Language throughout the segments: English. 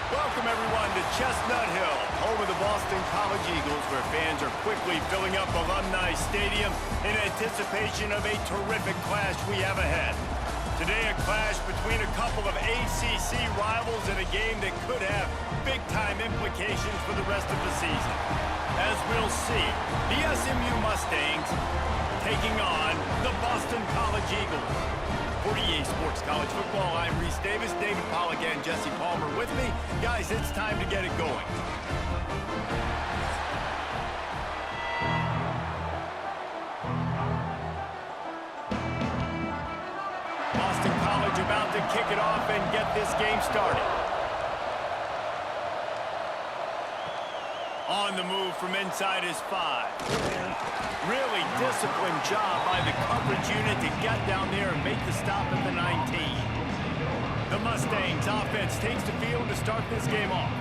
Welcome, everyone, to Chestnut Hill, home of the Boston College Eagles, where fans are quickly filling up Alumni Stadium in anticipation of a terrific clash we have ahead. Today, a clash between a couple of ACC rivals in a game that could have big-time implications for the rest of the season. As we'll see, the SMU Mustangs taking on the Boston College Eagles. For EA Sports College Football, I'm Reese Davis, David Pollack, and Jesse Palmer with me. Guys, it's time to get it going. Boston College about to kick it off and get this game started. On the move from inside his 5. Really disciplined job by the coverage unit to get down there and make the stop at the 19. The Mustangs offense takes the field to start this game off.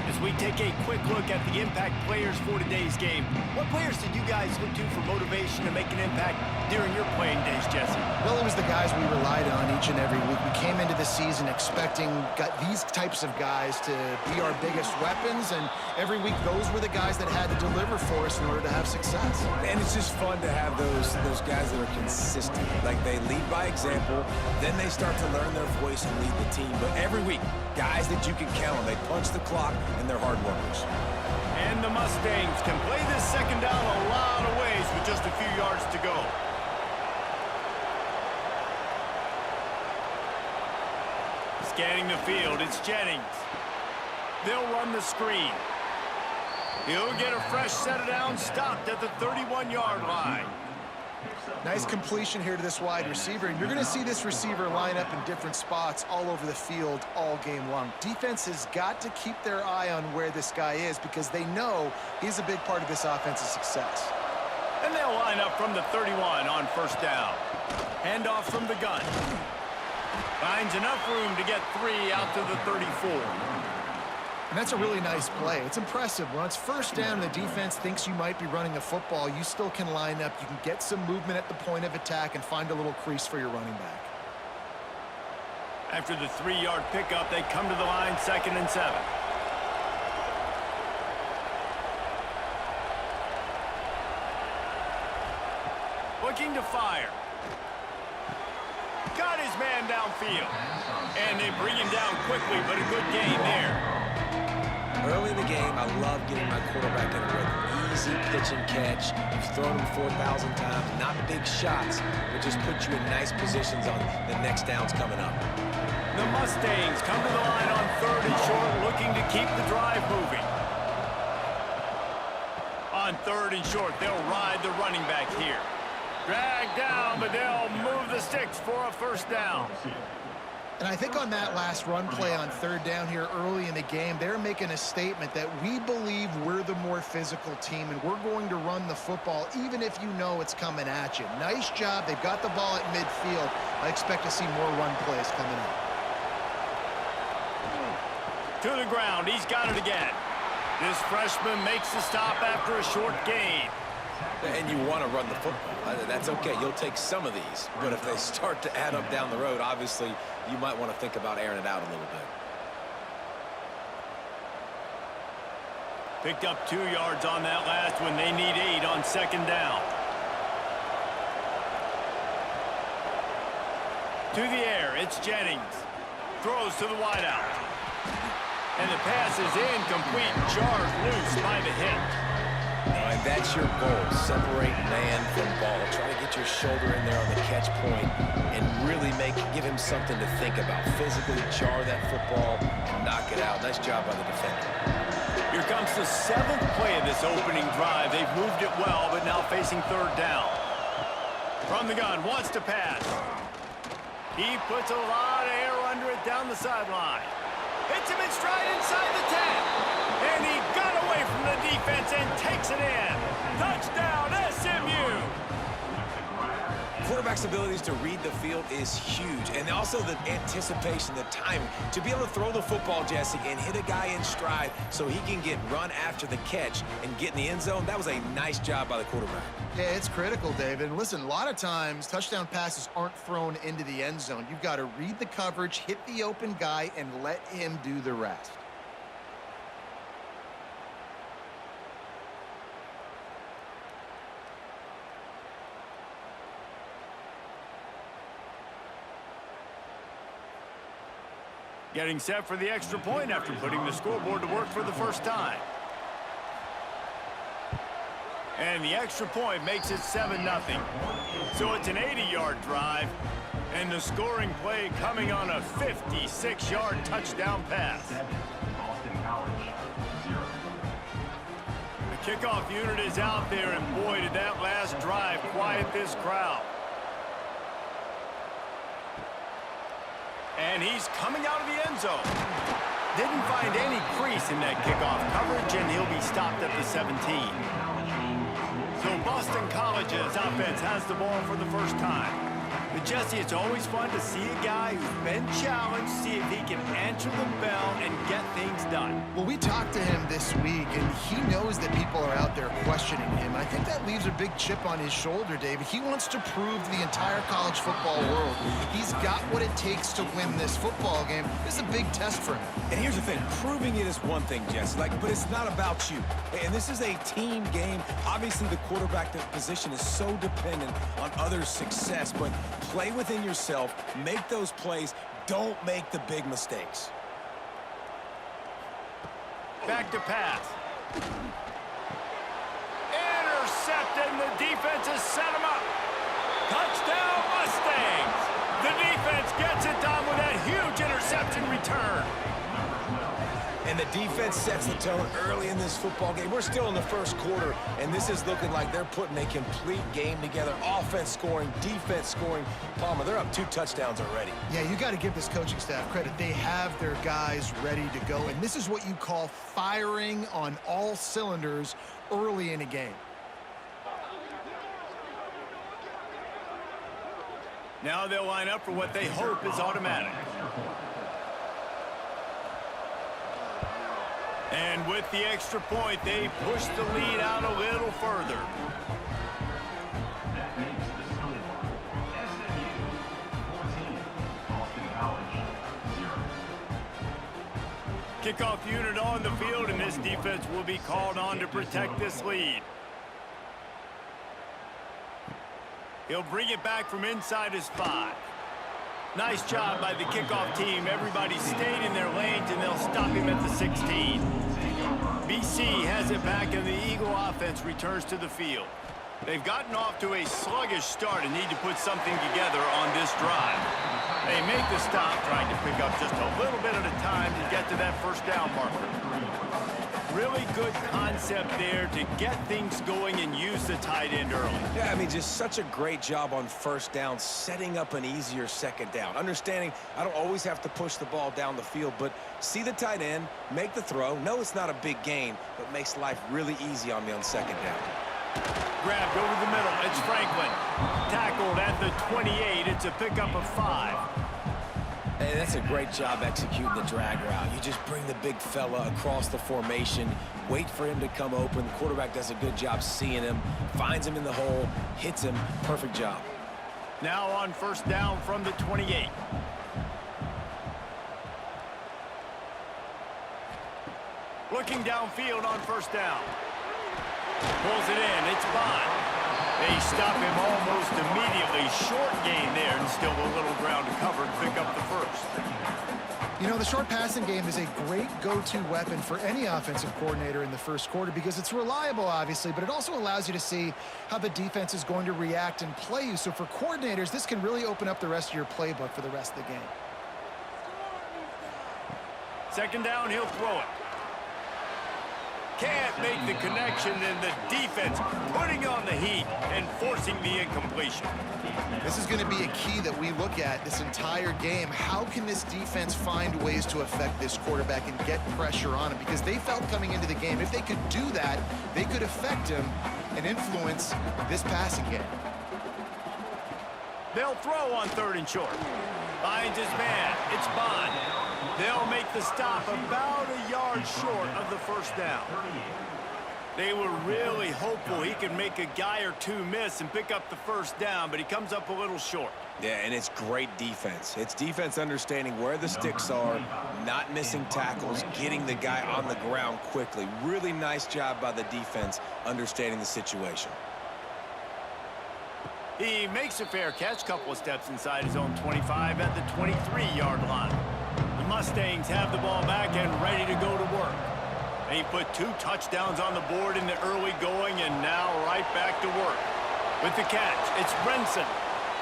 As we take a quick look at the impact players for today's game, what players did you guys look to for motivation to make an impact during your playing days, Jesse? Well, it was the guys we relied on each and every week. We came into the season expecting these types of guys to be our biggest weapons, and every week those were the guys that had to deliver for us in order to have success. And it's just fun to have those guys that are consistent. Like, they lead by example, then they start to learn their voice and lead the team. But every week, guys that you can count on, they punch the clock, and they're hard workers. And the Mustangs can play this second down a lot of ways with just a few yards to go. Scanning the field, it's Jennings. They'll run the screen. He'll get a fresh set of downs, stopped at the 31-yard line. Nice completion here to this wide receiver, and you're going to see this receiver line up in different spots all over the field all game long. Defense has got to keep their eye on where this guy is because they know he's a big part of this offense's success. And they'll line up from the 31 on first down. Handoff from the gun. Finds enough room to get 3 out to the 34. And that's a really nice play. It's impressive. When it's first down and the defense thinks you might be running a football, you still can line up. You can get some movement at the point of attack and find a little crease for your running back. After the 3-yard pickup, they come to the line, 2nd and 7. Looking to fire. Got his man downfield. And they bring him down quickly, but a good gain there. Early in the game, I love getting my quarterback in a rhythm. Easy pitch and catch. You've thrown him 4,000 times. Not big shots, but just put you in nice positions on the next downs coming up. The Mustangs come to the line on 3rd and short, looking to keep the drive moving. On 3rd and short, they'll ride the running back here. Dragged down, but they'll move the sticks for a first down. And I think on that last run play on 3rd down here early in the game, they're making a statement that we believe we're the more physical team and we're going to run the football even if you know it's coming at you. Nice job. They've got the ball at midfield. I expect to see more run plays coming up. To the ground. He's got it again. This freshman makes the stop after a short gain. And you want to run the football. That's okay. You'll take some of these. But if they start to add up down the road, obviously, you might want to think about airing it out a little bit. Picked up 2 yards on that last one. They need 8 on 2nd down. To the air, it's Jennings. Throws to the wideout. And the pass is incomplete. Jarred loose by the hit. And that's your goal. Separate man from ball. Try to get your shoulder in there on the catch point and really give him something to think about. Physically jar that football and knock it out. Nice job by the defender. Here comes the 7th play of this opening drive. They've moved it well, but now facing 3rd down. From the gun, wants to pass. He puts a lot of air under it down the sideline. Hits him in stride inside the 10. And he got away from the defense and takes it in. Touchdown, SMU! Quarterback's abilities to read the field is huge. And also the anticipation, the timing. To be able to throw the football, Jesse, and hit a guy in stride so he can get run after the catch and get in the end zone, that was a nice job by the quarterback. Yeah, it's critical, David. And listen, a lot of times touchdown passes aren't thrown into the end zone. You've got to read the coverage, hit the open guy, and let him do the rest. Getting set for the extra point after putting the scoreboard to work for the first time. And the extra point makes it 7-0. So it's an 80-yard drive. And the scoring play coming on a 56-yard touchdown pass. The kickoff unit is out there, and boy, did that last drive quiet this crowd. And he's coming out of the end zone. Didn't find any crease in that kickoff coverage, and he'll be stopped at the 17. So Boston College's offense has the ball for the first time. But Jesse, it's always fun to see a guy who's been challenged, see if he can answer the bell and get things done. Well, we talked to him this week, and he knows that people are out there questioning him. I think that leaves a big chip on his shoulder, David. He wants to prove to the entire college football world he's got what it takes to win this football game. This is a big test for him. And here's the thing, proving it is one thing, Jesse, but it's not about you. And this is a team game. Obviously, the quarterback position is so dependent on others' success, but play within yourself, make those plays, don't make the big mistakes. Back to pass. Intercepted, and the defense has set him up. Touchdown, Mustangs! The defense gets it done with that huge interception return. And the defense sets the tone early in this football game. We're still in the first quarter, and this is looking like they're putting a complete game together. Offense scoring, defense scoring. Palmer, they're up 2 touchdowns already. Yeah, you got to give this coaching staff credit. They have their guys ready to go, and this is what you call firing on all cylinders early in a game. Now they'll line up for what they hope is automatic. And with the extra point, they push the lead out a little further. That makes the scoreboard SMU 14, Boston College 0. Kickoff unit on the field, and this defense will be called on to protect this lead. He'll bring it back from inside his 5. Nice job by the kickoff team. Everybody stayed in their lanes, and they'll stop him at the 16. BC has it back, and the Eagle offense returns to the field. They've gotten off to a sluggish start and need to put something together on this drive. They make the stop, trying to pick up just a little bit at a time to get to that first down marker. Really good concept there to get things going and use the tight end early. Yeah, I mean, just such a great job on first down, setting up an easier second down. Understanding I don't always have to push the ball down the field, but see the tight end, make the throw. No, it's not a big gain, but makes life really easy on me on second down. Grabbed over the middle. It's Franklin. Tackled at the 28. It's a pickup of 5. Hey, that's a great job executing the drag route. You just bring the big fella across the formation, wait for him to come open. The quarterback does a good job seeing him, finds him in the hole, hits him. Perfect job. Now on first down from the 28. Looking downfield on first down. Pulls it in. It's Bond. They stop him almost immediately. Short gain there, and still a little ground to cover and pick up the first. You know, the short passing game is a great go-to weapon for any offensive coordinator in the first quarter because it's reliable, obviously, but it also allows you to see how the defense is going to react and play you. So for coordinators, this can really open up the rest of your playbook for the rest of the game. Second down, he'll throw it. Can't make the connection, and the defense putting on the heat and forcing the incompletion. This is going to be a key that we look at this entire game. How can this defense find ways to affect this quarterback and get pressure on him? Because they felt coming into the game, if they could do that, they could affect him and influence this passing game. They'll throw on 3rd and short. Finds his man. It's Bond. They'll make the stop about a yard short of the first down. They were really hopeful he could make a guy or two miss and pick up the first down, but he comes up a little short. Yeah, and it's great defense. It's defense understanding where the sticks are, not missing tackles, getting the guy on the ground quickly. Really nice job by the defense understanding the situation. He makes a fair catch, couple of steps inside his own 25 at the 23-yard line. The Mustangs have the ball back and ready to go to work. They put 2 touchdowns on the board in the early going and now right back to work. With the catch, it's Brinson.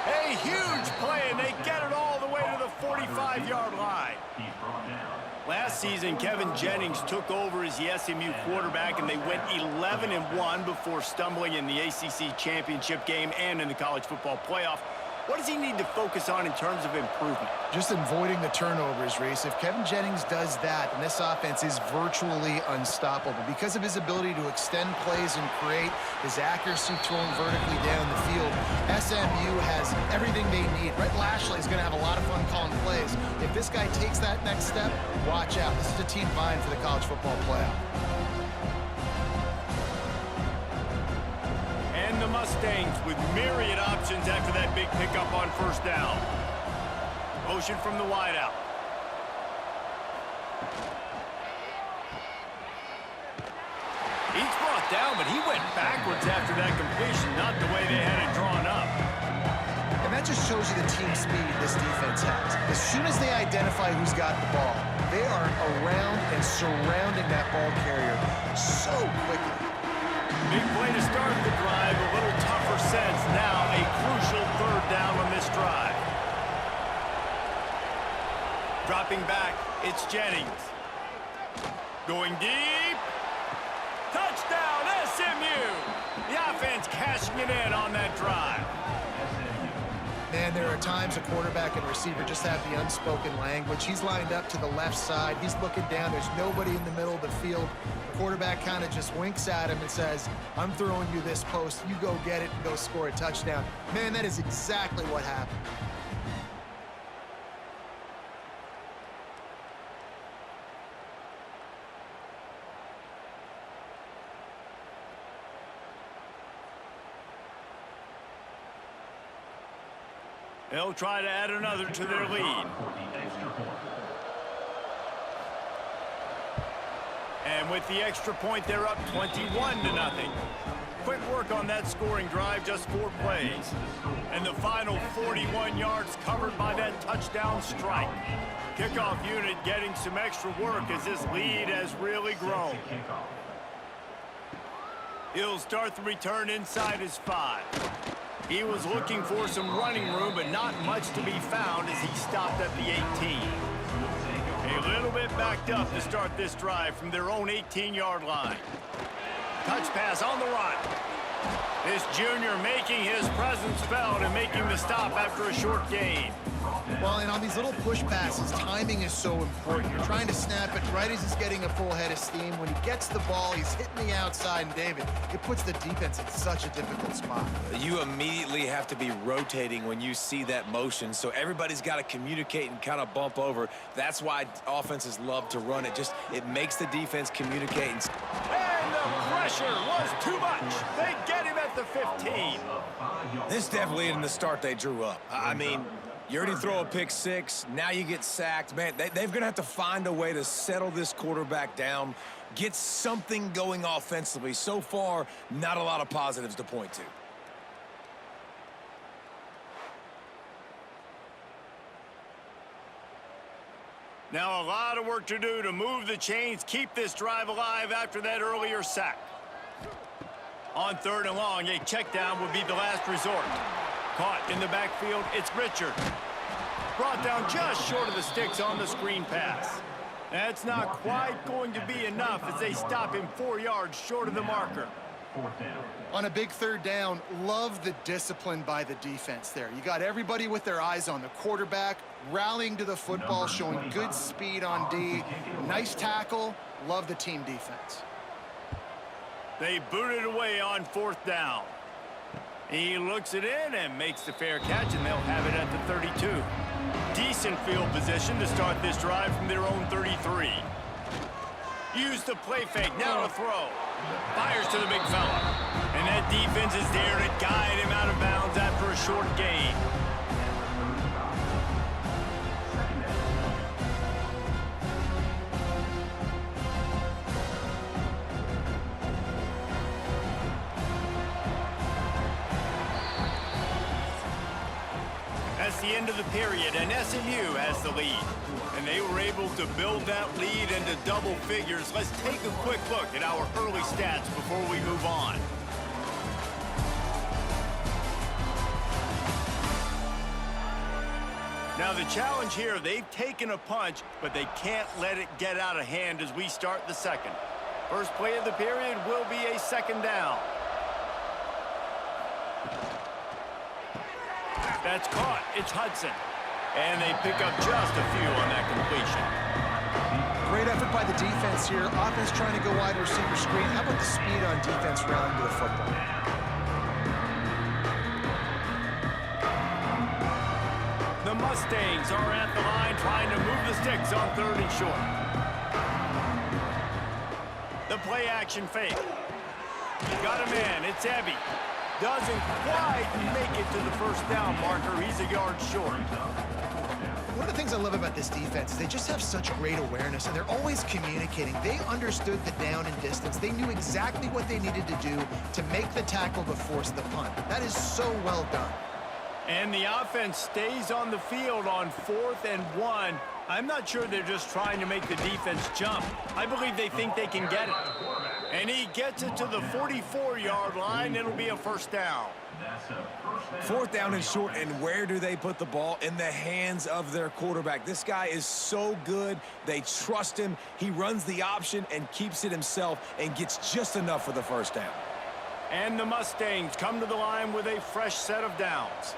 A huge play, and they get it all the way to the 45-yard line. He's brought down. Last season, Kevin Jennings took over as the SMU quarterback, and they went 11-1 before stumbling in the ACC championship game and in the college football playoff. What does he need to focus on in terms of improvement? Just avoiding the turnovers, Reese. If Kevin Jennings does that, then this offense is virtually unstoppable because of his ability to extend plays and create, his accuracy throwing vertically down the field. SMU has everything they need. Rhett Lashley is going to have a lot of fun calling plays. If this guy takes that next step, watch out. This is a team vying for the college football playoff. And the Mustangs with myriad options after that big pickup on first down. Motion from the wideout. He's brought down, but he went backwards after that completion, not the way they had it drawn up. And that just shows you the team speed this defense has. As soon as they identify who's got the ball, they are around and surrounding that ball carrier so quickly. Big play to start the drive, a little tougher sense. Now a crucial third down on this drive. Dropping back, it's Jennings. Going deep. Touchdown, SMU! The offense cashing it in on that drive. Man, there are times a quarterback and receiver just have the unspoken language. He's lined up to the left side. He's looking down. There's nobody in the middle of the field. The quarterback kind of just winks at him and says, I'm throwing you this post. You go get it and go score a touchdown. Man, that is exactly what happened. They'll try to add another to their lead. And with the extra point, they're up 21-0. Quick work on that scoring drive, just 4 plays. And the final 41 yards covered by that touchdown strike. Kickoff unit getting some extra work as this lead has really grown. He'll start the return inside his 5. He was looking for some running room, but not much to be found as he stopped at the 18. A little bit backed up to start this drive from their own 18-yard line. Touch pass on the run. This junior making his presence felt and making the stop after a short gain. Well, and on these little push passes, timing is so important. You're trying to snap it right as he's getting a full head of steam. When he gets the ball, he's hitting the outside, and David, it puts the defense in such a difficult spot. You immediately have to be rotating when you see that motion, so everybody's got to communicate and kind of bump over. That's why offenses love to run it. It makes the defense communicate. And the pressure was too much. They get him at the 15. This definitely isn't the start they drew up. I mean, you already throw a pick 6, now you get sacked. Man, they're going to have to find a way to settle this quarterback down, get something going offensively. So far, not a lot of positives to point to. Now a lot of work to do to move the chains, keep this drive alive after that earlier sack. On 3rd and long, a check down would be the last resort. Caught in the backfield, it's Richard. Brought down just short of the sticks on the screen pass. That's not quite going to be enough as they stop him 4 yards short of the marker. On a big 3rd down, love the discipline by the defense there. You got everybody with their eyes on the quarterback, rallying to the football, showing good speed on D. Nice tackle. Love the team defense. They boot it away on 4th down. He looks it in and makes the fair catch, and they'll have it at the 32. Decent field position to start this drive from their own 33. Use the play fake, now to throw. Fires to the big fella. And that defense is there to guide him out of bounds after a short gain. the end of the period, and SMU has the lead. And they were able to build that lead into double figures. Let's take a quick look at our early stats before we move on. Now the challenge here, they've taken a punch, but they can't let it get out of hand as we start the second. First play of the period will be a second down. That's caught. It's Hudson. And they pick up just a few on that completion. Great effort by the defense here. Offense trying to go wide receiver screen. How about the speed on defense rallying to the football? The Mustangs are at the line trying to move the sticks on 3rd and short. The play action fake. Got a man. It's Ebby. Doesn't quite make it to the first down marker. He's a yard short. One of the things I love about this defense is they just have such great awareness, and they're always communicating. They understood the down and distance. They knew exactly what they needed to do to make the tackle to force the punt. That is so well done. And the offense stays on the field on 4th and 1. I'm not sure they're just trying to make the defense jump. I believe they think they can get it. And he gets it to the 44-yard line. It'll be a first down. 4th down and short, and where do they put the ball? In the hands of their quarterback. This guy is so good. They trust him. He runs the option and keeps it himself and gets just enough for the first down. And the Mustangs come to the line with a fresh set of downs.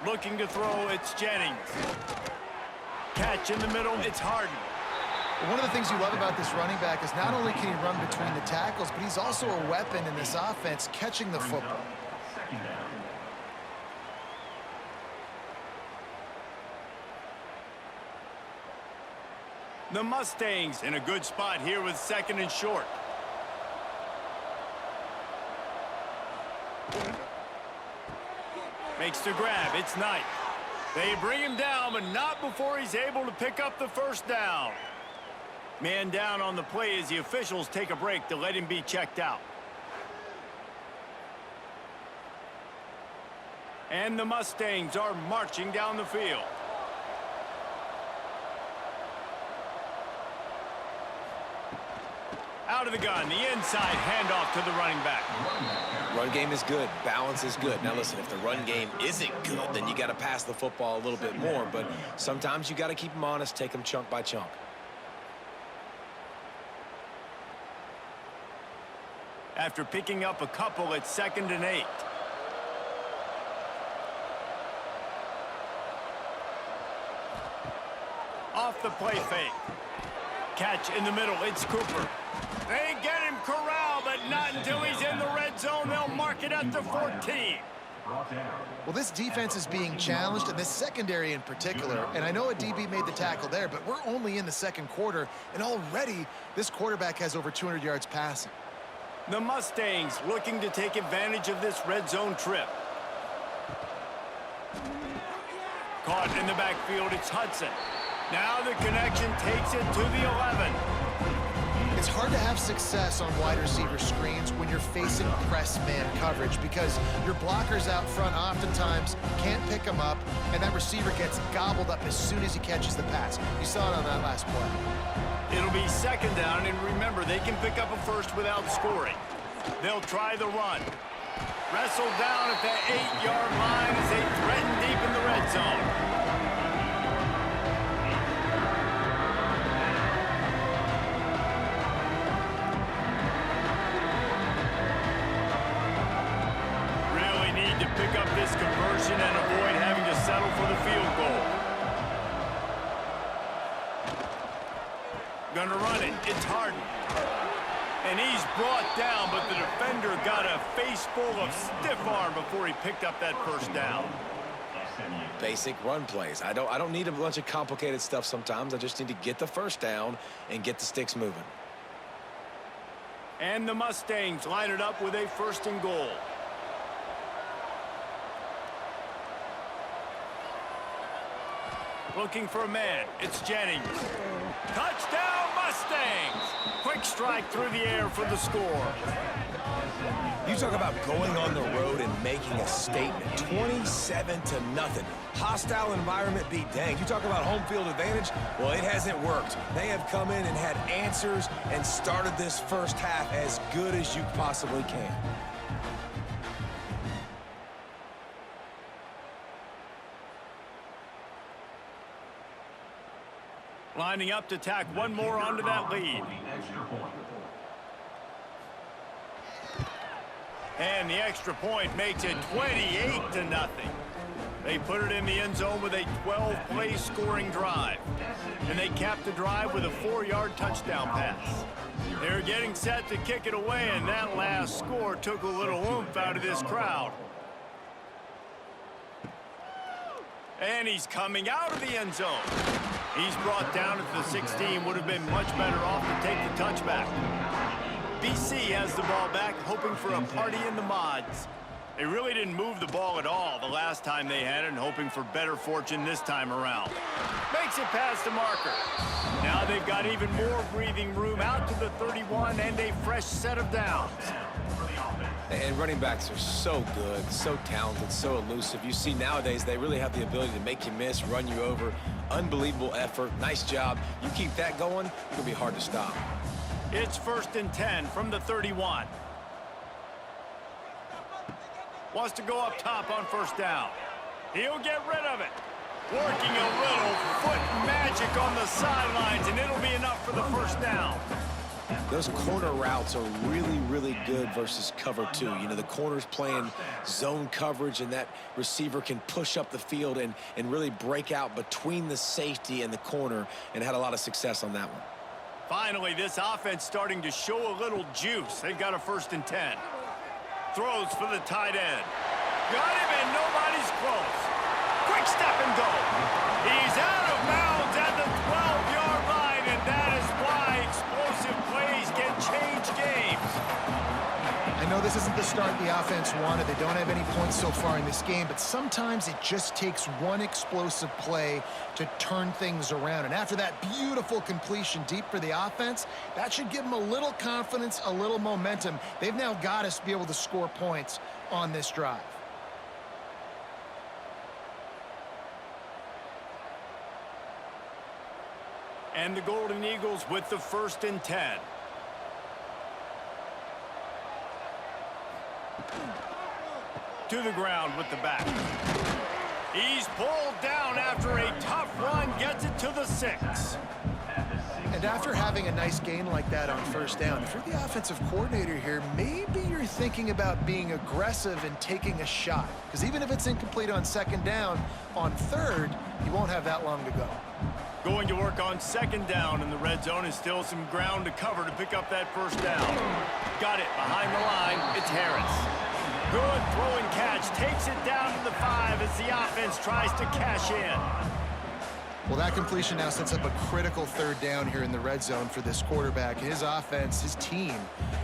Looking to throw, it's Jennings. Catch in the middle, it's Harden. One of the things you love about this running back is not only can he run between the tackles, but he's also a weapon in this offense, catching the football. The Mustangs in a good spot here with 2nd and short. Makes the grab. It's Knight. They bring him down, but not before he's able to pick up the first down. Man down on the play as the officials take a break to let him be checked out. And the Mustangs are marching down the field. Out of the gun, the inside handoff to the running back. Run game is good. Balance is good. Now listen, if the run game isn't good, then you got to pass the football a little bit more. But sometimes you got to keep them honest, take them chunk by chunk. After picking up a couple at 2nd and 8. Off the play fake. Catch in the middle, it's Cooper. They get him corralled, but not until he's in the red zone. They'll mark it at the 14. Well, this defense is being challenged, and this secondary in particular. And I know a DB made the tackle there, but we're only in the 2nd quarter, and already this quarterback has over 200 yards passing. The Mustangs looking to take advantage of this red zone trip. Caught in the backfield, it's Hudson. Now the connection takes it to the 11. It's hard to have success on wide receiver screens when you're facing press man coverage because your blockers out front oftentimes can't pick them up, and that receiver gets gobbled up as soon as he catches the pass. You saw it on that last play. It'll be 2nd down, and remember, they can pick up a first without scoring. They'll try the run. Wrestled down at the 8-yard line as they threaten deep in the red zone. Pick up this conversion and avoid having to settle for the field goal. Gonna run it. It's Harden. And he's brought down, but the defender got a face full of stiff arm before he picked up that first down. Basic run plays. I don't need a bunch of complicated stuff sometimes. I just need to get the first down and get the sticks moving. And the Mustangs line it up with a 1st and goal. Looking for a man. It's Jennings. Touchdown, Mustangs! Quick strike. strike through the air for the score. You talk about going on the road and making a statement. 27-0. Hostile environment be danged. You talk about home field advantage? Well, it hasn't worked. They have come in and had answers and started this first half as good as you possibly can. Lining up to tack one more onto that lead. And the extra point makes it 28-0. They put it in the end zone with a 12-play scoring drive. And they capped the drive with a 4-yard touchdown pass. They're getting set to kick it away, and that last score took a little oomph out of this crowd. And he's coming out of the end zone. He's brought down at the 16. Would have been much better off to take the touchback. BC has the ball back, hoping for a party in the mods. They really didn't move the ball at all the last time they had it, and hoping for better fortune this time around. Makes it past the marker. Now they've got even more breathing room out to the 31 and a fresh set of downs. And running backs are so good, so talented, so elusive. You see nowadays they really have the ability to make you miss, run you over. Unbelievable effort. Nice job. You keep that going, it's going to be hard to stop. It's 1st and 10 from the 31. Wants to go up top on 1st down. He'll get rid of it. Working a little foot magic on the sidelines, and it'll be enough for the 1st down. Those corner routes are really, really good versus cover 2. You know, the corner's playing zone coverage, and that receiver can push up the field and really break out between the safety and the corner, and had a lot of success on that one. Finally, this offense starting to show a little juice. They've got a 1st and 10. Throws for the tight end. Got him, and nobody's close. Quick step and go. He's out of bounds at the 12-yard line, and that is why explosive plays can change games. I know this isn't the start the offense wanted. They don't have any points so far in this game, but sometimes it just takes one explosive play to turn things around. And after that beautiful completion deep for the offense, that should give them a little confidence, a little momentum. They've now got us to be able to score points on this drive. And the Golden Eagles with the 1st and 10. To the ground with the back. He's pulled down after a tough run, gets it to the 6. And after having a nice gain like that on 1st down, if you're the offensive coordinator here, maybe you're thinking about being aggressive and taking a shot. Because even if it's incomplete on 2nd down, on 3rd, you won't have that long to go. Going to work on 2nd down in the red zone, is still some ground to cover to pick up that 1st down. Got it behind the line. It's Harris. Good throwing catch. Takes it down to the 5 as the offense tries to cash in. Well, that completion now sets up a critical 3rd down here in the red zone for this quarterback. His offense, his team,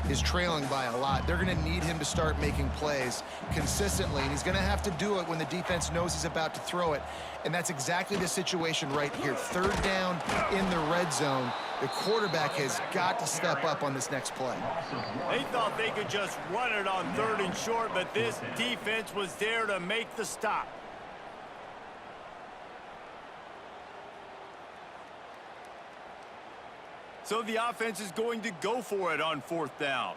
is trailing by a lot. They're going to need him to start making plays consistently, and he's going to have to do it when the defense knows he's about to throw it. And that's exactly the situation right here. 3rd down in the red zone. The quarterback has got to step up on this next play. They thought they could just run it on 3rd and short, but this defense was there to make the stop. So the offense is going to go for it on 4th down.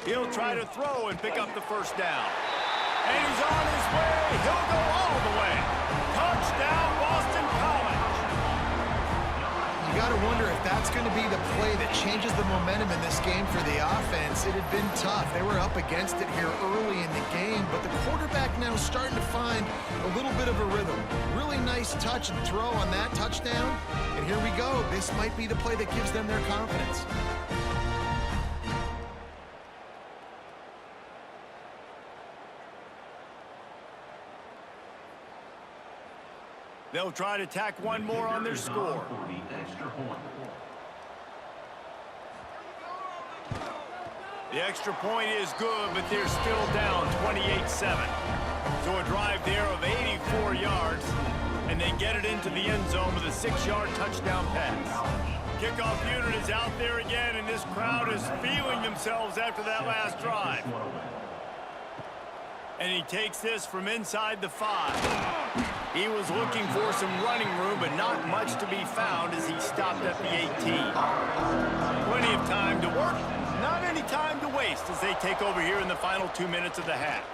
He'll try to throw and pick up the 1st down. And he's on his way. He'll go all the way. Touchdown, Boston College. You got to wonder if that's going to be the play that changes the momentum in this game for the offense. It had been tough. They were up against it here early in the game, but the quarterback now starting to find a little bit of a rhythm. Really nice touch and throw on that touchdown. And here we go. This might be the play that gives them their confidence. They'll try to tack one more on their score. The extra point is good, but they're still down 28-7. So a drive there of 84 yards, and they get get it into the end zone with a 6-yard touchdown pass. Kickoff unit is out there again, and this crowd is feeling themselves after that last drive. And he takes this from inside the 5. He was looking for some running room, but not much to be found as he stopped at the 18. Plenty of time to work, not any time to waste as they take over here in the final 2 minutes of the half.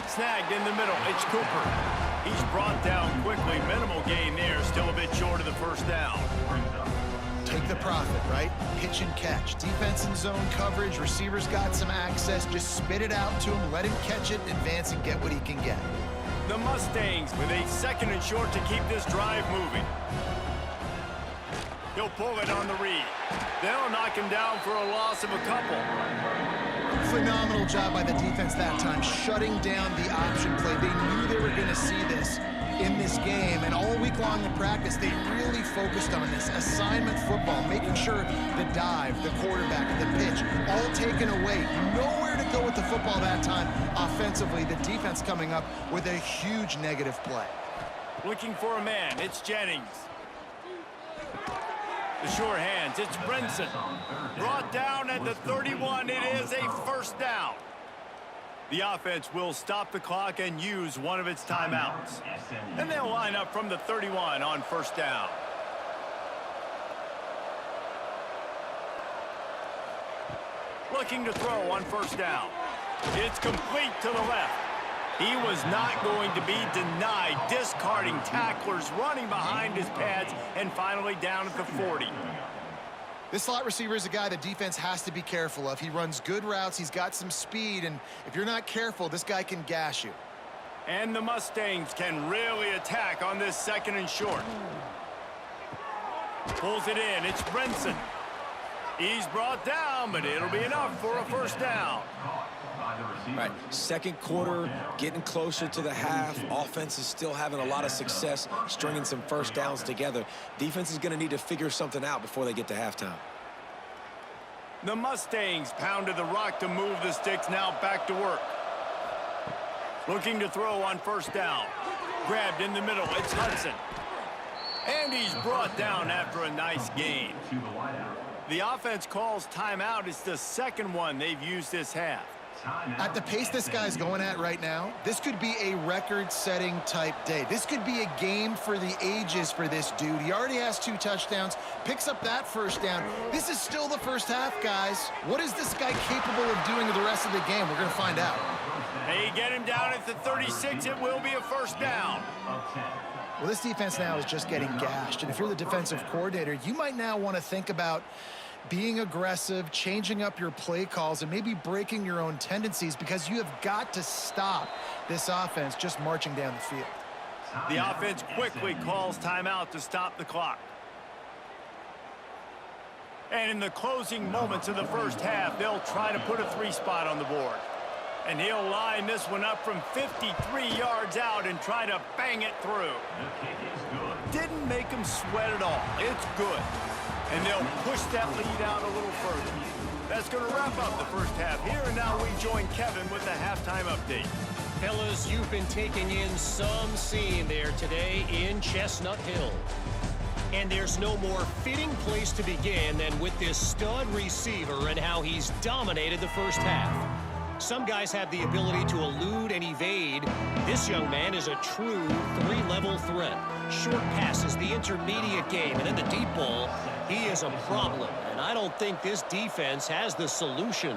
Snagged in the middle, it's Cooper. He's brought down quickly. Minimal gain there, still a bit short of the first down. Take the profit, right? Pitch and catch. Defense in zone coverage. Receivers got some access. Just spit it out to him. Let him catch it, advance, and get what he can get. The Mustangs with a 2nd and short to keep this drive moving. He'll pull it on the read. They'll knock him down for a loss of a couple. Phenomenal job by the defense that time, shutting down the option play. They knew they were going to see this in this game, and all week long in practice, they really focused on this assignment football, making sure the dive, the quarterback, the pitch, all taken away. Nowhere to go with the football that time offensively. The defense coming up with a huge negative play. Looking for a man, it's Jennings. The sure hands, it's Brinson. Brought down at the 31, it is a first down. The offense will stop the clock and use one of its timeouts. And they'll line up from the 31 on first down. Looking to throw on first down. It's complete to the left. He was not going to be denied, discarding tacklers, running behind his pads, and finally down at the 40. This slot receiver is a guy the defense has to be careful of. He runs good routes, he's got some speed, and if you're not careful, this guy can gash you. And the Mustangs can really attack on this 2nd and short. Pulls it in, it's Brinson. He's brought down, but it'll be enough for a first down. Right, 2nd quarter, getting closer to the half. Offense is still having a lot of success stringing some first downs together. Defense is going to need to figure something out before they get to halftime. The Mustangs pounded the rock to move the sticks, now back to work. Looking to throw on first down. Grabbed in the middle, it's Hudson. And he's brought down after a nice gain. The offense calls timeout. It's the 2nd one they've used this half. At the pace this guy's going at right now, this could be a record-setting type day. This could be a game for the ages for this dude. He already has 2 touchdowns, picks up that first down. This is still the first half, guys. What is this guy capable of doing the rest of the game? We're going to find out. They get him down at the 36. It will be a first down. Well, this defense now is just getting gashed. And if you're the defensive coordinator, you might now want to think about being aggressive, changing up your play calls, and maybe breaking your own tendencies, because you have got to stop this offense just marching down the field. The offense quickly calls timeout to stop the clock. And in the closing moments of the first half, they'll try to put a 3 spot on the board. And he'll line this one up from 53 yards out and try to bang it through. Didn't make him sweat at all. It's good. And they'll push that lead out a little further. That's going to wrap up the first half here, and now we join Kevin with the halftime update. Fellas, you've been taking in some scene there today in Chestnut Hill. And there's no more fitting place to begin than with this stud receiver and how he's dominated the first half. Some guys have the ability to elude and evade. This young man is a true 3-level threat. Short passes, the intermediate game, and then the deep ball. He is a problem, and I don't think this defense has the solution.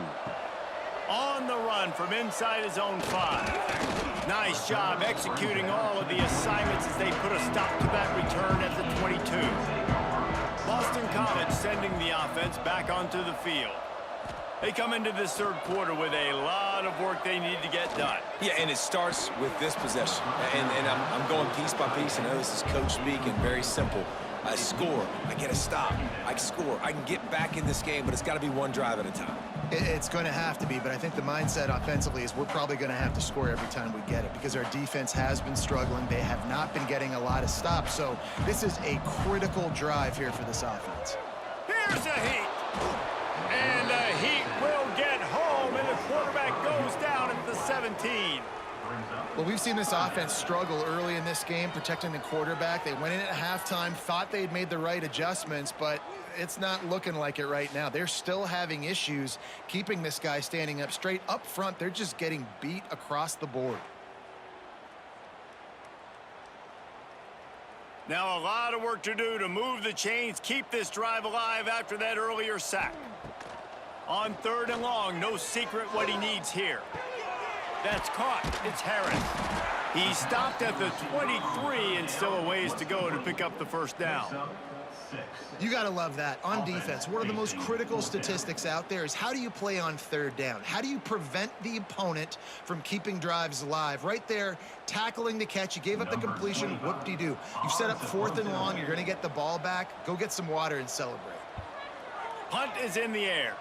On the run from inside his own 5. Nice job executing all of the assignments as they put a stop to that return at the 22. Boston College sending the offense back onto the field. They come into this 3rd quarter with a lot of work they need to get done. Yeah, and it starts with this possession. And I'm going piece by piece. I know this is coach speaking, very simple. I score, I get a stop, I score. I can get back in this game, but it's got to be one drive at a time. It's going to have to be, but I think the mindset offensively is we're probably going to have to score every time we get it, because our defense has been struggling. They have not been getting a lot of stops, so this is a critical drive here for this offense. Here's a heat. And the Heat will get home, and the quarterback goes down at the 17. Well, we've seen this offense struggle early in this game, protecting the quarterback. They went in at halftime, thought they'd made the right adjustments, but it's not looking like it right now. They're still having issues keeping this guy standing up straight. Up front, they're just getting beat across the board. Now a lot of work to do to move the chains, keep this drive alive after that earlier sack. On 3rd and long, no secret what he needs here. That's caught. It's Harris. He stopped at the 23 and still a ways to go to pick up the first down. You got to love that. On defense, one of the most critical statistics out there is how do you play on 3rd down? How do you prevent the opponent from keeping drives alive? Right there, tackling the catch. You gave up the completion. Whoop-de-doo. You've set up 4th and long. You're going to get the ball back. Go get some water and celebrate. Punt is in the air.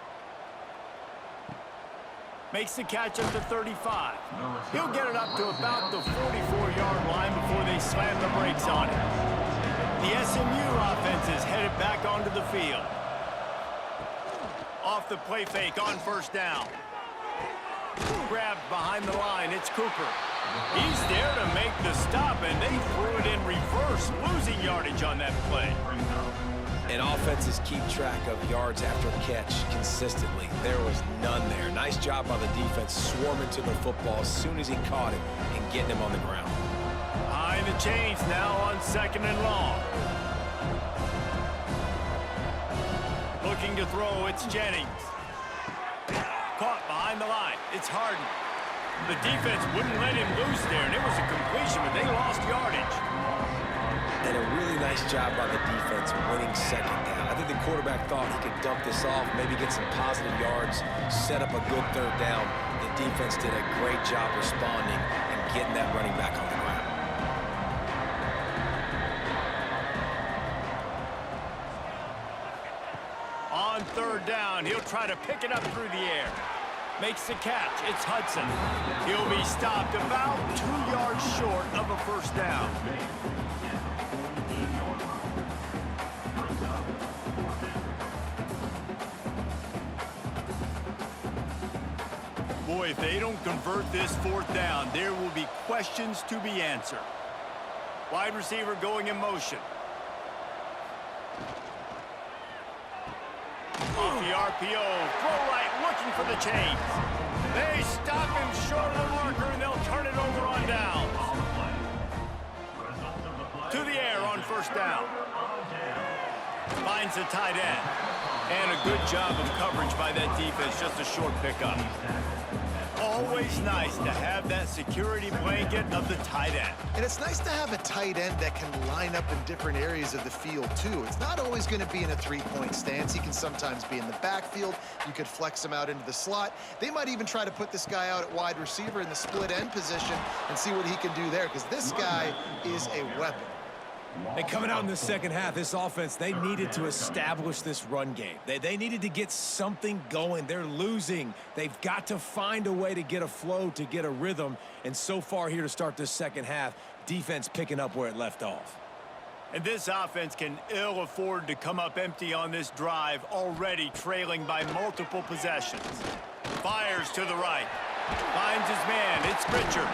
Makes the catch up to 35. He'll get it up to about the 44-yard line before they slam the brakes on it. The SMU offense is headed back onto the field. Off the play fake on 1st down. Grabbed behind the line. It's Cooper. He's there to make the stop, and they threw it in reverse, losing yardage on that play. And offenses keep track of yards after catch consistently. There was none there. Nice job by the defense swarming to the football as soon as he caught it and getting him on the ground. Behind the chains now on 2nd and long. Looking to throw, it's Jennings. Caught behind the line. It's Harden. The defense wouldn't let him loose there, and it was a completion, but they lost yardage. And a really nice job by the defense winning 2nd down. I think the quarterback thought he could dump this off, maybe get some positive yards, set up a good 3rd down. The defense did a great job responding and getting that running back on the ground. On 3rd down, he'll try to pick it up through the air. Makes the catch. It's Hudson. He'll be stopped about 2 yards short of a 1st down. Boy, if they don't convert this 4th down, there will be questions to be answered. Wide receiver going in motion. Off the RPO, throw right, looking for the chains. They stop him short of the marker, and they'll turn it over on downs. To the air on 1st down. Finds the tight end. And a good job of coverage by that defense, just a short pickup. Always nice to have that security blanket of the tight end. And it's nice to have a tight end that can line up in different areas of the field, too. It's not always going to be in a 3-point stance. He can sometimes be in the backfield. You could flex him out into the slot. They might even try to put this guy out at wide receiver in the split end position and see what he can do there, because this guy is a weapon. And coming out in the 2nd half, this offense, they needed to establish this run game. They needed to get something going. They're losing. They've got to find a way to get a flow, to get a rhythm. And so far here to start this 2nd half, defense picking up where it left off. And this offense can ill afford to come up empty on this drive, already trailing by multiple possessions. Fires to the right. Finds his man. It's Richard.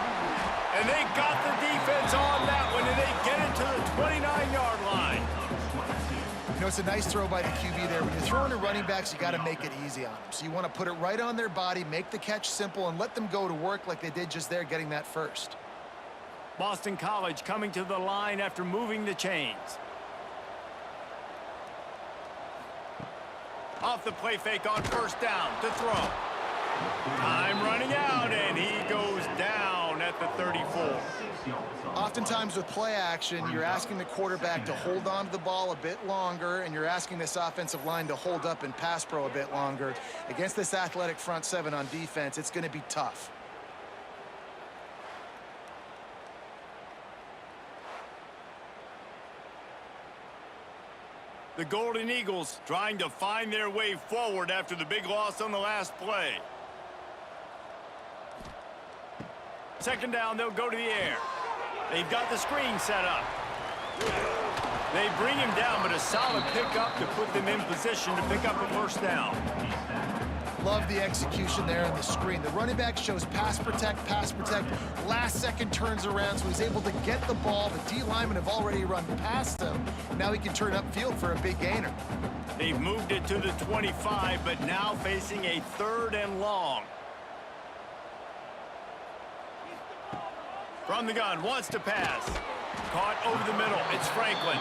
And they got the defense on that one, and they get it to the 29-yard line. You know, it's a nice throw by the QB there. When you're throwing to running backs, you got to make it easy on them. So you want to put it right on their body, make the catch simple, and let them go to work like they did just there, getting that first. Boston College coming to the line after moving the chains. Off the play fake on 1st down to throw. Time running out, and he goes down at the 34. Oftentimes with play action, you're asking the quarterback to hold on to the ball a bit longer, and you're asking this offensive line to hold up in pass pro a bit longer. Against this athletic front 7 on defense, it's going to be tough. The Golden Eagles trying to find their way forward after the big loss on the last play. 2nd down, they'll go to the air. They've got the screen set up. They bring him down, but a solid pickup to put them in position to pick up a 1st down. Love the execution there on the screen. The running back shows pass protect, last second turns around, so he's able to get the ball. The D linemen have already run past him. Now he can turn upfield for a big gainer. They've moved it to the 25, but now facing a 3rd and long. From the gun, wants to pass. Caught over the middle. It's Franklin.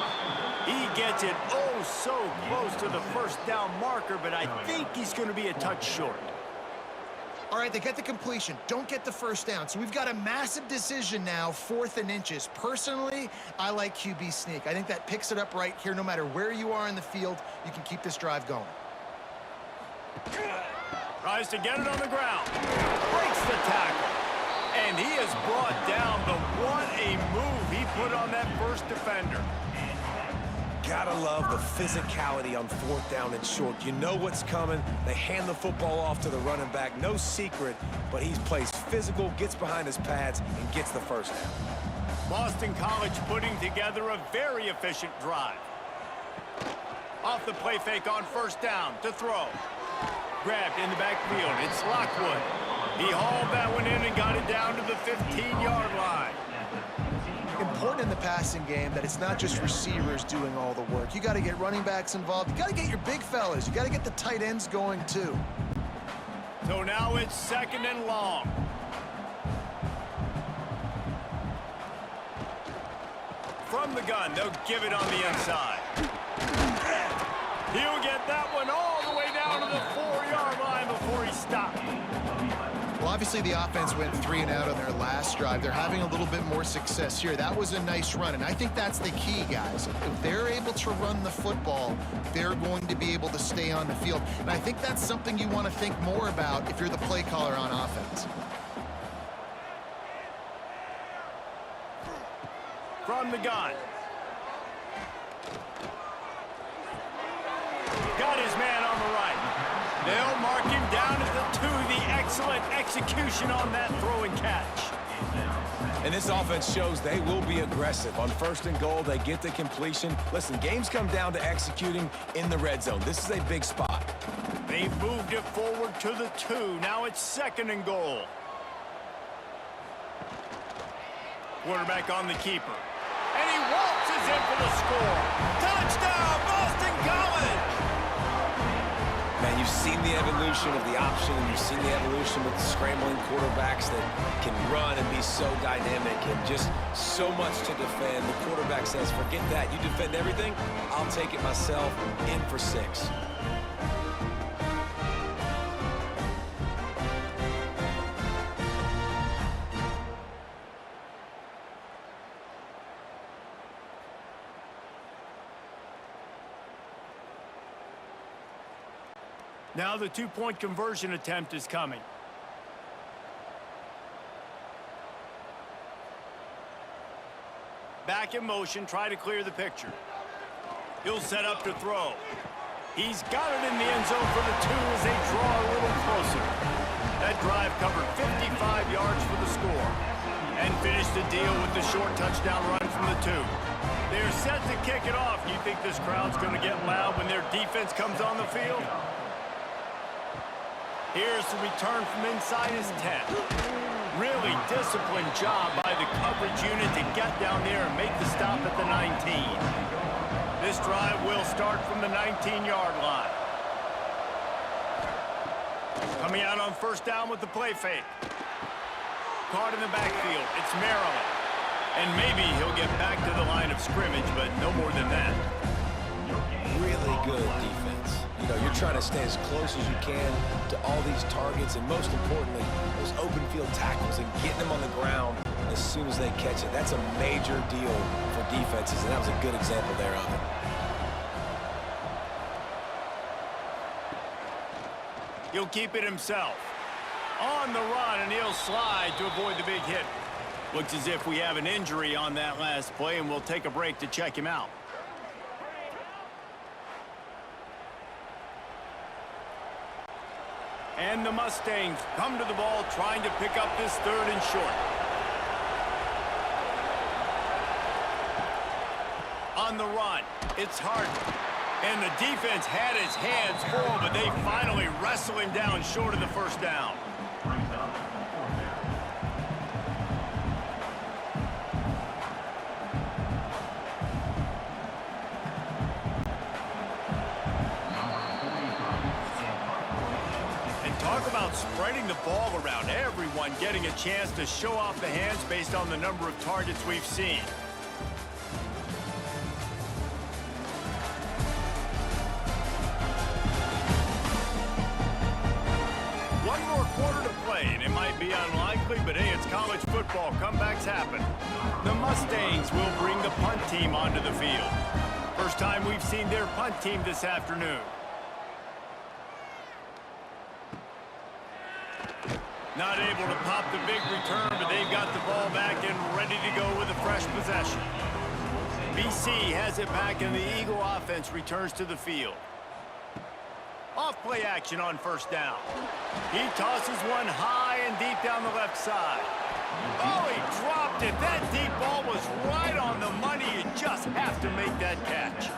He gets it oh so close to the first down marker, but I think he's going to be a touch short. All right, they get the completion. Don't get the first down. So we've got a massive decision now, 4th and inches. Personally, I like QB sneak. I think that picks it up right here. No matter where you are in the field, you can keep this drive going. Tries to get it on the ground. Breaks the tackle. And he is brought down, but what a move he put on that first defender. Gotta love the physicality on 4th down and short. You know what's coming. They hand the football off to the running back. No secret, but he plays physical, gets behind his pads, and gets the first down. Boston College putting together a very efficient drive. Off the play fake on first down to throw. Grabbed in the backfield. It's Lockwood. He hauled that one in and got it down to the 15-yard line. Important in the passing game that it's not just receivers doing all the work. You got to get running backs involved. You got to get your big fellas. You got to get the tight ends going too. So now it's 2nd and long. From the gun, they'll give it on the inside. He'll get that one all the way down to the 4-yard line before he stopped. Well, obviously the offense went 3 and out on their last drive. They're having a little bit more success here. That was a nice run, and I think that's the key, guys. If they're able to run the football, they're going to be able to stay on the field. And I think that's something you want to think more about if you're the play caller on offense. From the gun. Got his man on the right. They'll mark him down at the 2. The excellent execution on that throw and catch. And this offense shows they will be aggressive. On 1st and goal, they get the completion. Listen, games come down to executing in the red zone. This is a big spot. They've moved it forward to the 2. Now it's 2nd and goal. Quarterback on the keeper. And he waltzes in for the score. Touchdown, Boston College! Man, you've seen the evolution of the option, and you've seen the evolution with the scrambling quarterbacks that can run and be so dynamic and just so much to defend. The quarterback says, forget that. You defend everything, I'll take it myself. In for 6. Now the 2-point conversion attempt is coming. Back in motion, try to clear the picture. He'll set up to throw. He's got it in the end zone for the 2 as they draw a little closer. That drive covered 55 yards for the score and finished the deal with the short touchdown run from the 2. They're set to kick it off. You think this crowd's going to get loud when their defense comes on the field? Here's the return from inside his 10. Really disciplined job by the coverage unit to get down there and make the stop at the 19. This drive will start from the 19-yard line. Coming out on 1st down with the play fake. Caught in the backfield. It's Maryland. And maybe he'll get back to the line of scrimmage, but no more than that. Really good defense. You know, you're trying to stay as close as you can to all these targets, and most importantly, those open field tackles and getting them on the ground as soon as they catch it. That's a major deal for defenses, and that was a good example there of it. He'll keep it himself. On the run, and he'll slide to avoid the big hit. Looks as if we have an injury on that last play, and we'll take a break to check him out. And the Mustangs come to the ball trying to pick up this 3rd and short. On the run, it's Harden. And the defense had his hands full, but they finally wrestle him down short of the first down. Brings up the fourth down. And talk about spreading the ball around. Everyone getting a chance to show off the hands based on the number of targets we've seen. One more quarter to play, and it might be unlikely, but hey, it's college football. Comebacks happen. The Mustangs will bring the punt team onto the field. First time we've seen their punt team this afternoon. Not able to pop the big return, but they've got the ball back and ready to go with a fresh possession. BC has it back, and the Eagle offense returns to the field. Off-play action on first down. He tosses one high and deep down the left side. Oh, he dropped it. That deep ball was right on the money. You just have to make that catch.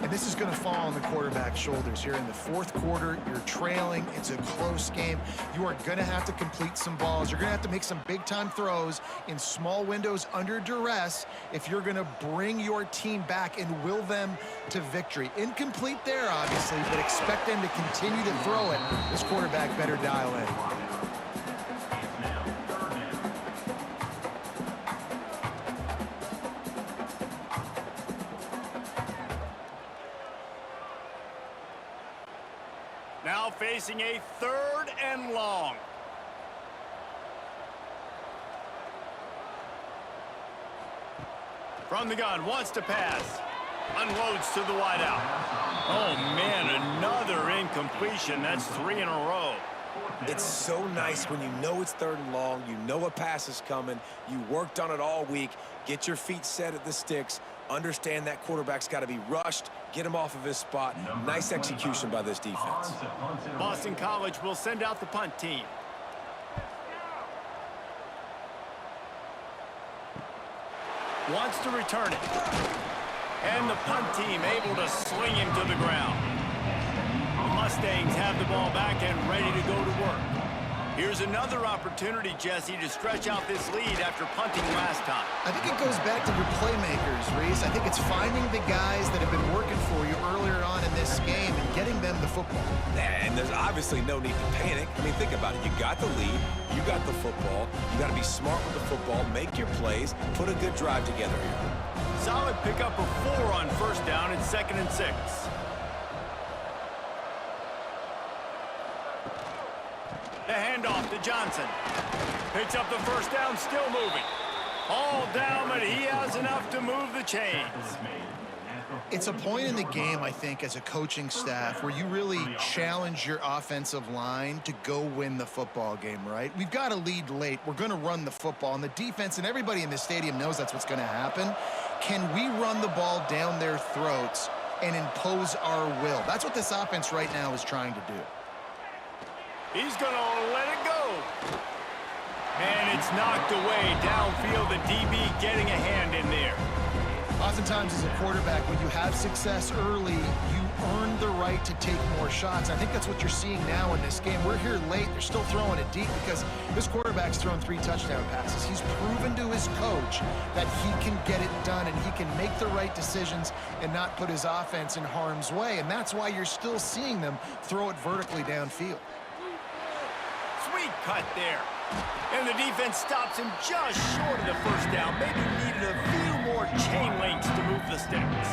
And this is going to fall on the quarterback's shoulders here in the fourth quarter. You're trailing. It's a close game. You are going to have to complete some balls. You're going to have to make some big-time throws in small windows under duress if you're going to bring your team back and will them to victory. Incomplete there, obviously, but expect them to continue to throw it. This quarterback better dial in. Now facing a 3rd and long. From the gun, wants to pass. Unloads to the wideout. Oh, man, another incompletion. That's 3 in a row. It's so nice when you know it's 3rd and long, you know a pass is coming, you worked on it all week, get your feet set at the sticks, understand that quarterback's got to be rushed, get him off of his spot. Nice execution by this defense. Boston College will send out the punt team. Wants to return it. And the punt team able to sling him to the ground. The Mustangs have the ball back and ready to go to work. Here's another opportunity, Jesse, to stretch out this lead after punting last time. I think it goes back to your playmakers, Reese. I think it's finding the guys that have been working for you earlier on in this game and getting them the football. And there's obviously no need to panic. I mean, think about it. You got the lead. You got the football. You got to be smart with the football. Make your plays. Put a good drive together here. Solid pickup of 4 on first down and 2nd and 6. The handoff to Johnson. Picks up the first down, still moving. All down, but he has enough to move the chains. It's a point in the game, I think, as a coaching staff where you really challenge your offensive line to go win the football game, right? We've got to lead late. We're going to run the football, and the defense and everybody in the stadium knows that's what's going to happen. Can we run the ball down their throats and impose our will? That's what this offense right now is trying to do. He's going to let it go. And it's knocked away downfield. The DB getting a hand in there. Oftentimes as a quarterback, when you have success early, you earn the right to take more shots. I think that's what you're seeing now in this game. We're here late. They're still throwing it deep because this quarterback's thrown 3 touchdown passes. He's proven to his coach that he can get it done and he can make the right decisions and not put his offense in harm's way. And that's why you're still seeing them throw it vertically downfield. Sweet cut there. And the defense stops him just short of the first down. Maybe needed a few more chain links to move the sticks.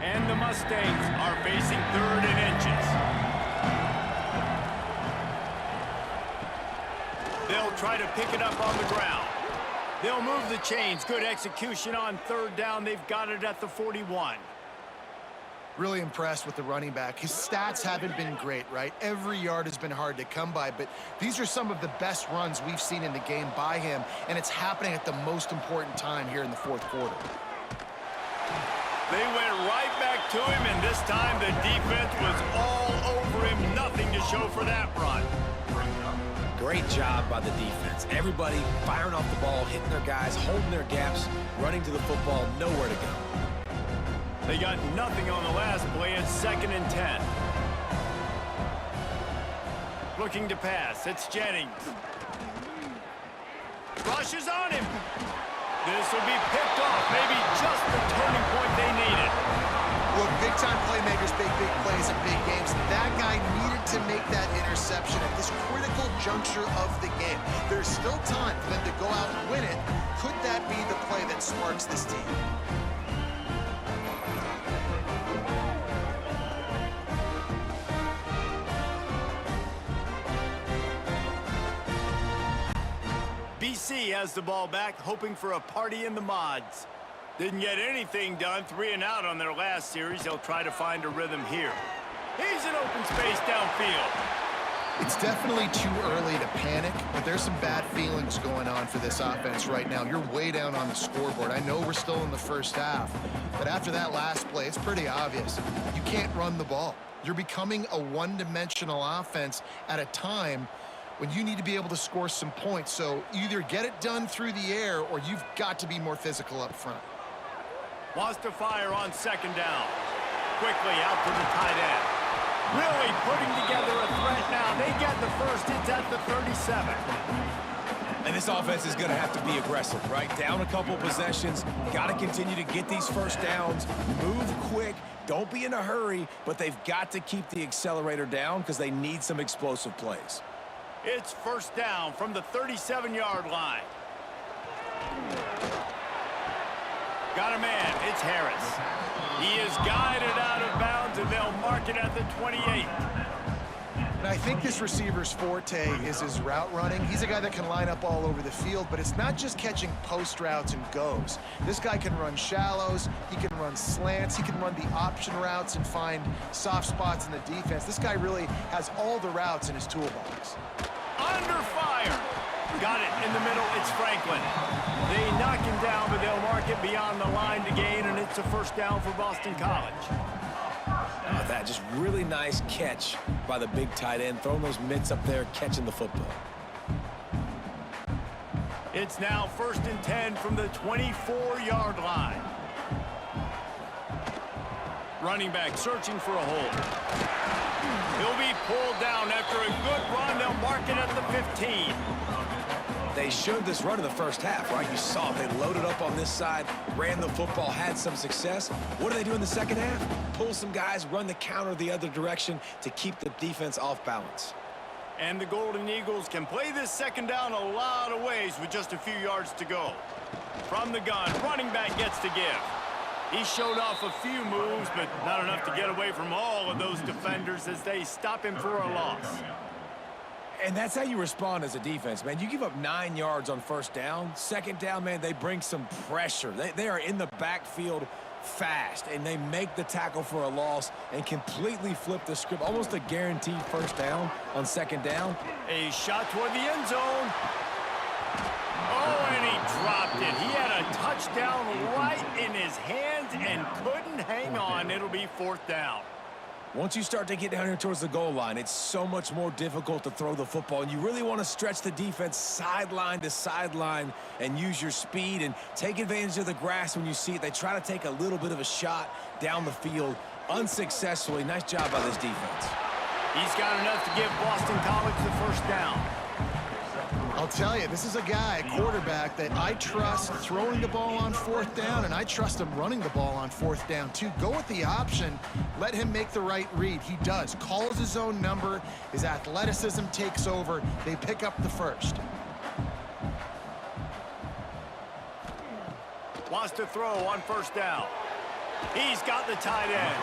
And the Mustangs are facing 3rd and inches. They'll try to pick it up on the ground. They'll move the chains. Good execution on 3rd down. They've got it at the 41. Really impressed with the running back. His stats haven't been great, right? Every yard has been hard to come by, but these are some of the best runs we've seen in the game by him, and it's happening at the most important time here in the 4th quarter. They went right back to him, and this time the defense was all over him. Nothing to show for that run. Great job by the defense. Everybody firing off the ball, hitting their guys, holding their gaps, running to the football, nowhere to go. They got nothing on the last play. It's 2nd and 10. Looking to pass. It's Jennings. Rushes on him. This will be picked off. Maybe just the turning point they needed. Look, big-time playmakers make big plays in big games. That guy needed to make that interception at this critical juncture of the game. There's still time for them to go out and win it. Could that be the play that sparks this team? BC has the ball back, hoping for a party in the mods. Didn't get anything done, 3 and out on their last series. They'll try to find a rhythm here. He's in open space downfield. It's definitely too early to panic, but there's some bad feelings going on for this offense right now. You're way down on the scoreboard. I know we're still in the first half, but after that last play, it's pretty obvious. You can't run the ball. You're becoming a one-dimensional offense at a time when you need to be able to score some points. So either get it done through the air or you've got to be more physical up front. Wants to fire on 2nd down. Quickly out to the tight end. Really putting together a threat now. They get the first. It's at the 37. And this offense is going to have to be aggressive, right? Down a couple possessions. Got to continue to get these first downs. Move quick. Don't be in a hurry, but they've got to keep the accelerator down because they need some explosive plays. It's 1st down from the 37-yard line. Got a man. It's Harris. He is guided out of bounds, and they'll mark it at the 28. And I think this receiver's forte is his route running. He's a guy that can line up all over the field, but it's not just catching post routes and goes. This guy can run shallows, he can run slants, he can run the option routes and find soft spots in the defense. This guy really has all the routes in his toolbox. Under fire. Got it in the middle. It's Franklin. They knock him down, but they'll mark it beyond the line to gain, and it's a 1st down for Boston College. That just really nice catch by the big tight end, throwing those mitts up there, catching the football. It's now 1st and 10 from the 24-yard line. Running back searching for a hole. He'll be pulled down after a good run. They'll mark it at the 15. They showed this run in the first half, right? You saw it. They loaded up on this side, ran the football, had some success. What do they do in the second half? Pull some guys, run the counter the other direction to keep the defense off balance. And the Golden Eagles can play this 2nd down a lot of ways with just a few yards to go. From the gun, running back gets to give. He showed off a few moves, but not enough to get away from all of those defenders as they stop him for a loss. And that's how you respond as a defense, man. You give up 9 yards on 1st down. 2nd down, man, they bring some pressure. They are in the backfield fast, and they make the tackle for a loss and completely flip the script. Almost a guaranteed 1st down on 2nd down. A shot toward the end zone. Oh, and he dropped it. He had a touchdown right in his hands and couldn't hang on. It'll be 4th down. Once you start to get down here towards the goal line, it's so much more difficult to throw the football, and you really want to stretch the defense sideline to sideline and use your speed and take advantage of the grass when you see it. They try to take a little bit of a shot down the field unsuccessfully. Nice job by this defense. He's got enough to give Boston College the 1st down. I'll tell you, this is a guy, a quarterback, that I trust throwing the ball on 4th down, and I trust him running the ball on 4th down, too. Go with the option. Let him make the right read. He does. Calls his own number. His athleticism takes over. They pick up the 1st. Wants to throw on 1st down. He's got the tight end.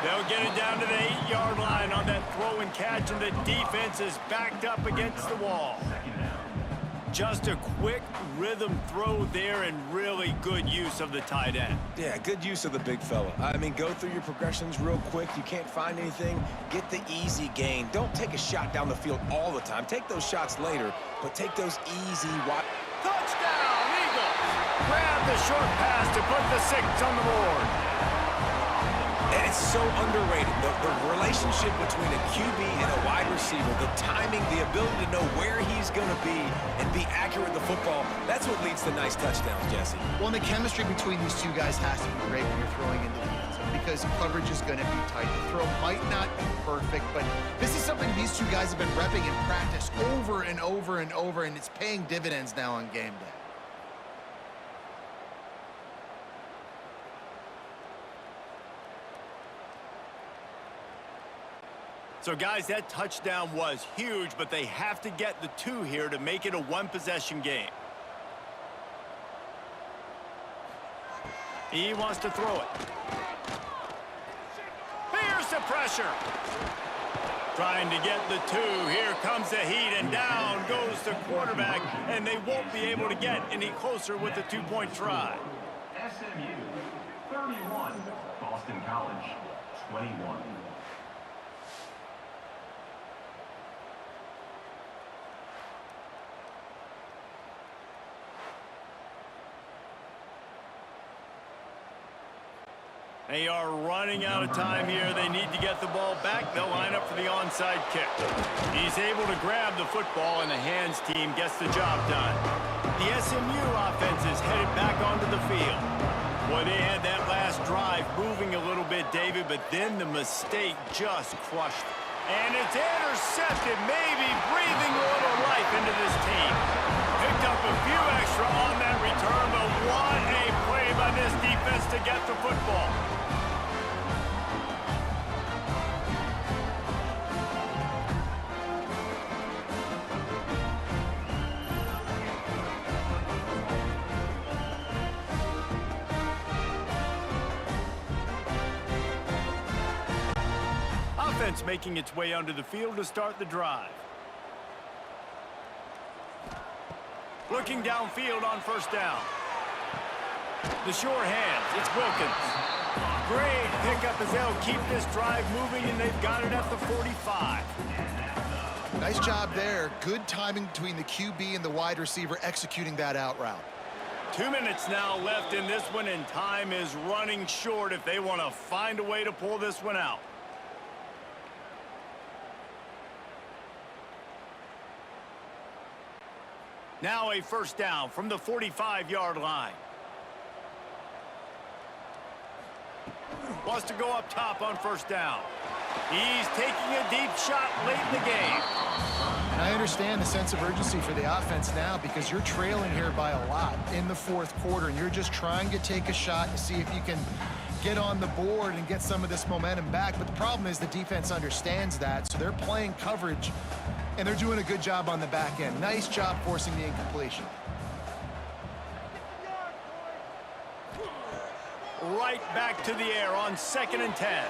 They'll get it down to the 8-yard line on that throw and catch, and the defense is backed up against the wall. Just a quick rhythm throw there and really good use of the tight end. Yeah, good use of the big fella. I mean, go through your progressions real quick. You can't find anything. Get the easy gain. Don't take a shot down the field all the time. Take those shots later, but take those easy wide. Touchdown, Eagles! Grab the short pass to put the 6 on the board. And it's so underrated. The relationship between a QB and a wide receiver. receiver. The timing, the ability to know where he's going to be and be accurate with the football, that's what leads to nice touchdowns, Jesse. Well, and the chemistry between these two guys has to be great when you're throwing into the end zone because coverage is going to be tight. The throw might not be perfect, but this is something these two guys have been repping in practice over and over and over, and it's paying dividends now on game day. So, guys, that touchdown was huge, but they have to get the 2 here to make it a one-possession game. He wants to throw it. Here's the pressure. Trying to get the 2. Here comes the heat, and down goes the quarterback, and they won't be able to get any closer with the 2-point try. SMU 31, Boston College 21. They are running out of time here. They need to get the ball back. They'll line up for the onside kick. He's able to grab the football, and the hands team gets the job done. The SMU offense is headed back onto the field. Boy, they had that last drive moving a little bit, David, but then the mistake just crushed it. And it's intercepted, maybe breathing a little life into this team. Picked up a few extra on that return, but what a play by this defense to get the football. Offense making its way onto the field to start the drive. Looking downfield on first down. The sure hands, it's Wilkins. Great pickup as they'll keep this drive moving, and they've got it at the 45. Nice job there. Good timing between the QB and the wide receiver executing that out route. 2 minutes now left in this one, and time is running short if they want to find a way to pull this one out. Now a first down from the 45-yard line. Wants to go up top on first down. He's taking a deep shot late in the game. And I understand the sense of urgency for the offense now because you're trailing here by a lot in the fourth quarter, and you're just trying to take a shot to see if you can get on the board and get some of this momentum back. But the problem is the defense understands that, so they're playing coverage, and they're doing a good job on the back end. Nice job forcing the incompletion. Right back to the air on 2nd and 10.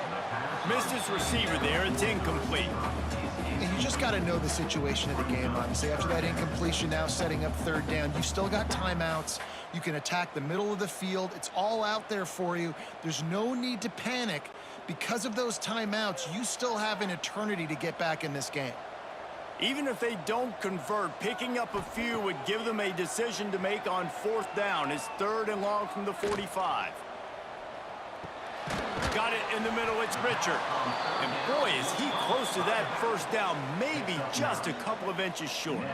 Missed his receiver there. It's incomplete. And you just got to know the situation of the game, obviously. After that incompletion, now setting up third down, you've still got timeouts. You can attack the middle of the field. It's all out there for you. There's no need to panic. Because of those timeouts, you still have an eternity to get back in this game. Even if they don't convert, picking up a few would give them a decision to make on 4th down. It's 3rd and long from the 45. Got it in the middle, it's Richard. And boy, is he close to that first down, maybe just a couple of inches short.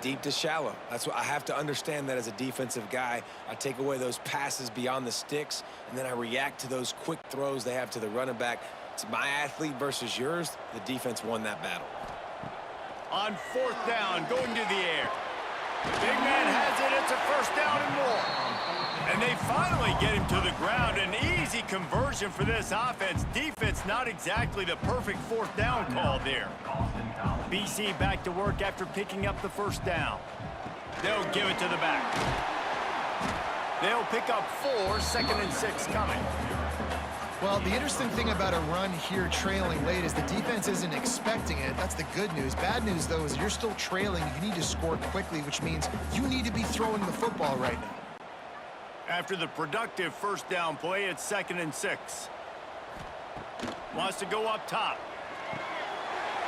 Deep to shallow. That's what I have to understand that as a defensive guy. I take away those passes beyond the sticks, and then I react to those quick throws they have to the running back. It's my athlete versus yours. The defense won that battle. On 4th down, going to the air. The big man has it. It's a first down and more. And they finally get him to the ground. An easy conversion for this offense. Defense not exactly the perfect 4th down call there. BC back to work after picking up the first down. They'll give it to the back. They'll pick up 4, 2nd and 6 coming. Well, the interesting thing about a run here trailing late is the defense isn't expecting it. That's the good news. Bad news, though, is you're still trailing. You need to score quickly, which means you need to be throwing the football right now. After the productive first down play, it's 2nd and 6. Wants to go up top.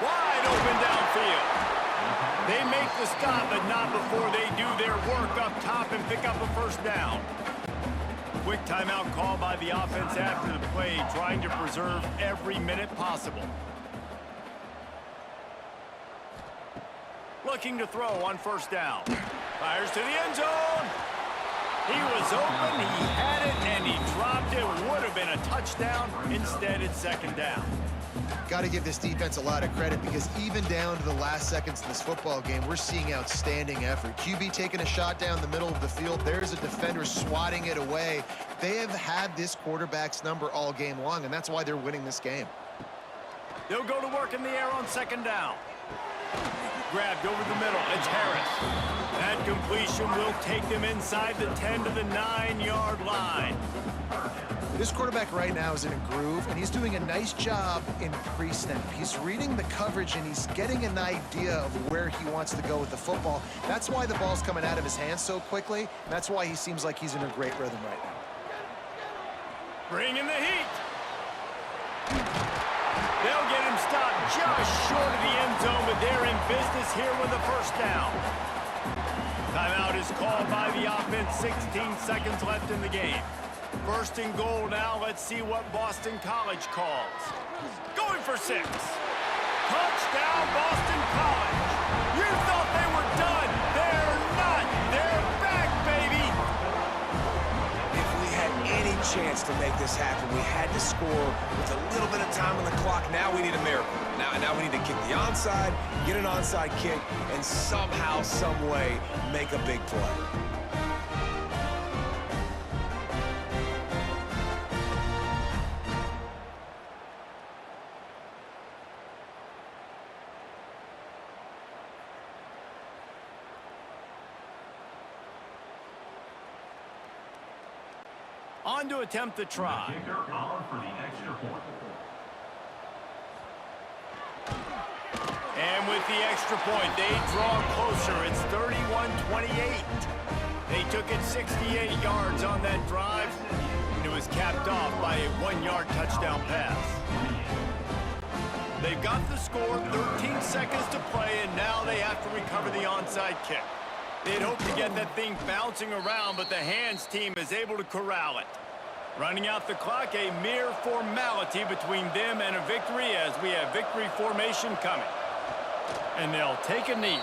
Wide open downfield. They make the stop, but not before they do their work up top and pick up a first down. Quick timeout call by the offense after the play, trying to preserve every minute possible. looking to throw on first down. Fires to the end zone. He was open, he had it, and he dropped it. Would have been a touchdown. Instead, it's second down. Got to give this defense a lot of credit because even down to the last seconds of this football game, we're seeing outstanding effort. QB taking a shot down the middle of the field. There's a defender swatting it away. They have had this quarterback's number all game long, and that's why they're winning this game. They'll go to work in the air on second down. Grabbed over the middle. It's Harris. That completion will take them inside the 10 to the 9-yard line. This quarterback right now is in a groove, and he's doing a nice job in pre-snap. He's reading the coverage, and he's getting an idea of where he wants to go with the football. That's why the ball's coming out of his hands so quickly, and that's why he seems like he's in a great rhythm right now. Bringing the heat. They'll get him stopped just short of the end zone, but they're in business here with a first down. Timeout is called by the offense. 16 seconds left in the game. First and goal now. Let's see what Boston College calls. Going for 6. Touchdown, Boston College. You thought they were done. They're not. They're back, baby. If we had any chance to make this happen, we had to score with a little bit of time on the clock. Now we need a miracle. Now we need to kick the onside, get an onside kick, and somehow, some way, make a big play. On to attempt the try. Kicker on for the extra point. And with the extra point, they draw closer. It's 31-28. They took it 68 yards on that drive, and it was capped off by a 1-yard touchdown pass. They've got the score, 13 seconds to play, and now they have to recover the onside kick. They'd hope to get that thing bouncing around, but the hands team is able to corral it. Running out the clock, a mere formality between them and a victory as we have victory formation coming. And they'll take a knee.